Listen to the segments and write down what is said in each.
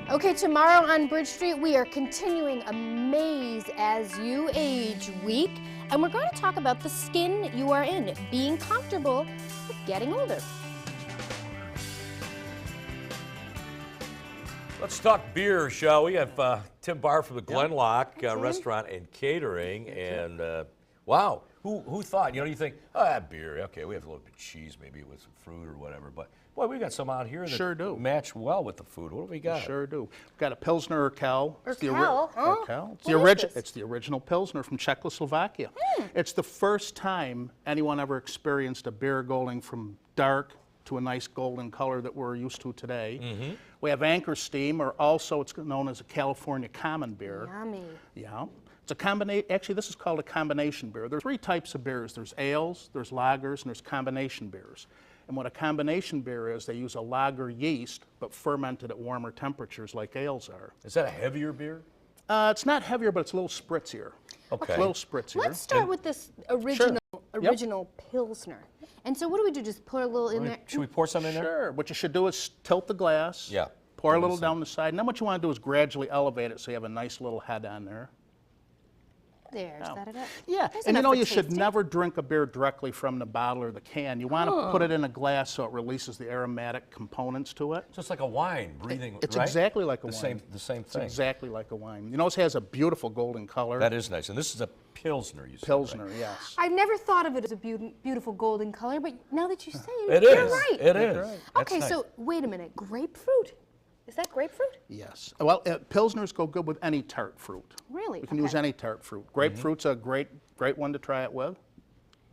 Okay, tomorrow on Bridge Street, we are continuing Amaze as You Age week, and we're going to talk about the skin you are in, being comfortable with getting older. Let's talk beer, shall we? Have Tim Barr from the Glen Loch Restaurant and Catering, and wow, who thought? You know, you think, oh, beer, okay, we have a little bit of cheese, maybe with some fruit or whatever, but boy, we got some out here that sure do match well with the food. What do we got? Sure do. We've got a Pilsner Urquell. Urquell? It's the original Pilsner from Czechoslovakia. It's the first time anyone ever experienced a beer going from dark to a nice golden color that we're used to today. We have Anchor Steam, or also it's known as a California Common Beer. Yummy. Yeah. It's a combination. Actually, this is called a combination beer. There's three types of beers. There's ales, there's lagers, and there's combination beers. And what a combination beer is, they use a lager yeast, but fermented at warmer temperatures like ales are. Is that a heavier beer? It's not heavier, but it's a little spritzier. Okay. A little spritzier. Let's start with this original Pilsner. And so what do we do, just pour a little in there? Should we pour some in there? Sure. What you should do is tilt the glass. Yeah. Pour a little down the side. And then what you want to do is gradually elevate it so you have a nice little head on there. There's that it. Yeah, There's and you know, enough you for should tasting. never drink a beer directly from the bottle or the can. You want to put it in a glass so it releases the aromatic components to it. Just like a wine, breathing, It's right? exactly like a wine. The same It's thing. exactly like a wine. You notice it has a beautiful golden color. That is nice. And this is a Pilsner, you said, Pilsner, right? yes. I've never thought of it as a beautiful golden color, but now that you say It you're is. right. It is. right. That's Okay, nice. so wait a minute, grapefruit? Is that grapefruit? Yes. Well, Pilsners go good with any tart fruit. Really? You can use any tart fruit. Grapefruit's a great one to try it with.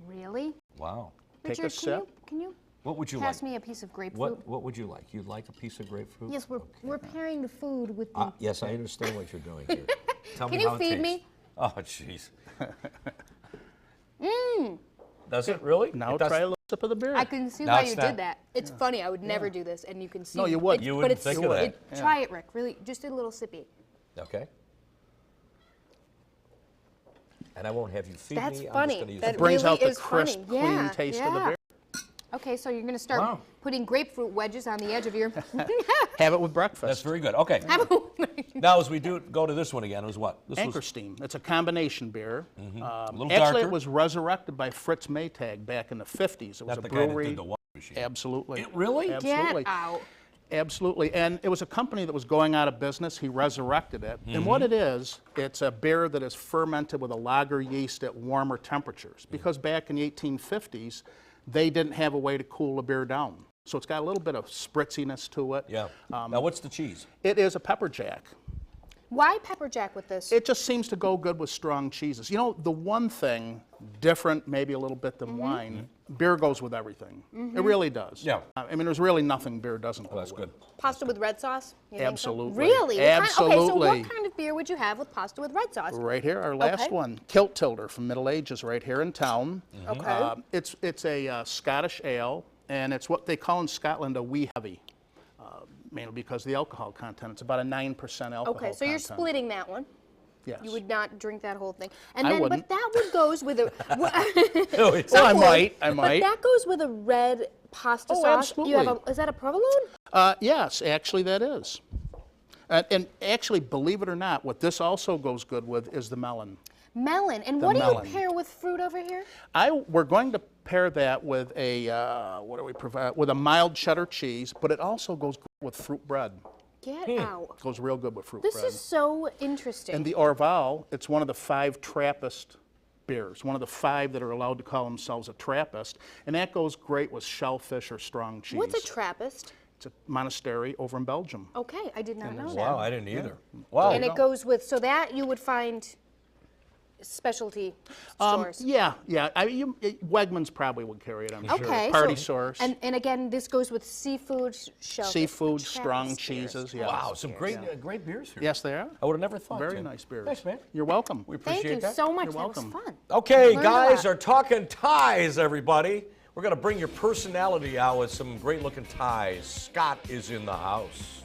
Really? Wow. Take a Richard, sip. Can you What would you pass like? me a piece of grapefruit? What would you like? You'd like a piece of grapefruit? Yes, we're pairing the food with the... Yes, I understand what you're doing here. Tell Can me you how it feed tastes. me? Oh, jeez. Does it really? Now It does- try a little sip of the beer. I can see No, why it's you not. did that. It's funny, I would never do this, and you can see... No, you would. It's, You but wouldn't it's, think of that. Try it, Rick, really, just a little sippy. Okay. And I won't have you feed That's me. I'm funny. just gonna use That it. brings really out the is crisp, funny. clean Yeah, taste of the yeah. beer. Okay, so you're going to start Wow. putting grapefruit wedges on the edge of your... Have it with breakfast. That's very good. Okay. Now, as we go to this one again, it was what? This Anchor was Steam. It's a combination beer. a little Actually, darker. it was resurrected by Fritz Maytag back in the 50s. It was That's a the guy that brewery. did the wine machine. Absolutely. It really? Absolutely. Get out. Absolutely. And it was a company that was going out of business. He resurrected it. And what it is, it's a beer that is fermented with a lager yeast at warmer temperatures. Because back in the 1850s, they didn't have a way to cool a beer down. So it's got a little bit of spritziness to it. Yeah. Now, what's the cheese? It is a pepper jack. Why pepper jack with this? It just seems to go good with strong cheeses. You know, the one thing different, maybe a little bit than wine, beer goes with everything. It really does. Yeah. I mean, there's really nothing beer doesn't go Well, that's with. good. Pasta with red sauce? You think so? Absolutely. Really? Okay, so Absolutely. what kind of beer would you have with pasta with red sauce? Right here, our last Okay. one, Kilt Tilder from Middle Ages, right here in town. Okay. It's a Scottish ale, and it's what they call in Scotland a wee heavy, mainly because of the alcohol content. It's about a 9% alcohol Okay, so you're content. splitting that one. Yes. You would not drink that whole thing. And I then, wouldn't. But that would goes with a... Oh, it's Well, I might. But that goes with a red pasta Oh, sauce. You have absolutely. is that a provolone? Yes, actually that is. And actually, believe it or not, what this also goes good with is the melon. Melon. And The what do melon. you pair with fruit over here? We're going to pair that with a, what do we provide? With a mild cheddar cheese, but it also goes good with fruit bread. Get out. Goes real good with fruit This bread. is so interesting. And the Orval, it's one of the 5 Trappist beers, one of the 5 that are allowed to call themselves a Trappist, and that goes great with shellfish or strong cheese. What's a Trappist? It's a monastery over in Belgium. Okay, I did not know that. Wow, I didn't either. Wow. And it goes with, so that you would find specialty stores. Yeah. Wegmans probably would carry it, I'm sure. Okay. Party source. And again, this goes with seafood, shellfish. Seafood, Trappist strong beers. cheeses, yes. Wow, some great beers here. Yes, they are. I would have never thought. Very Tim. nice beers. Thanks, man. You're welcome. We appreciate Thank you that. so much. You're welcome. That was fun. Okay, Learned a guys lot. are talking ties, everybody. We're going to bring your personality out with some great-looking ties. Scott is in the house.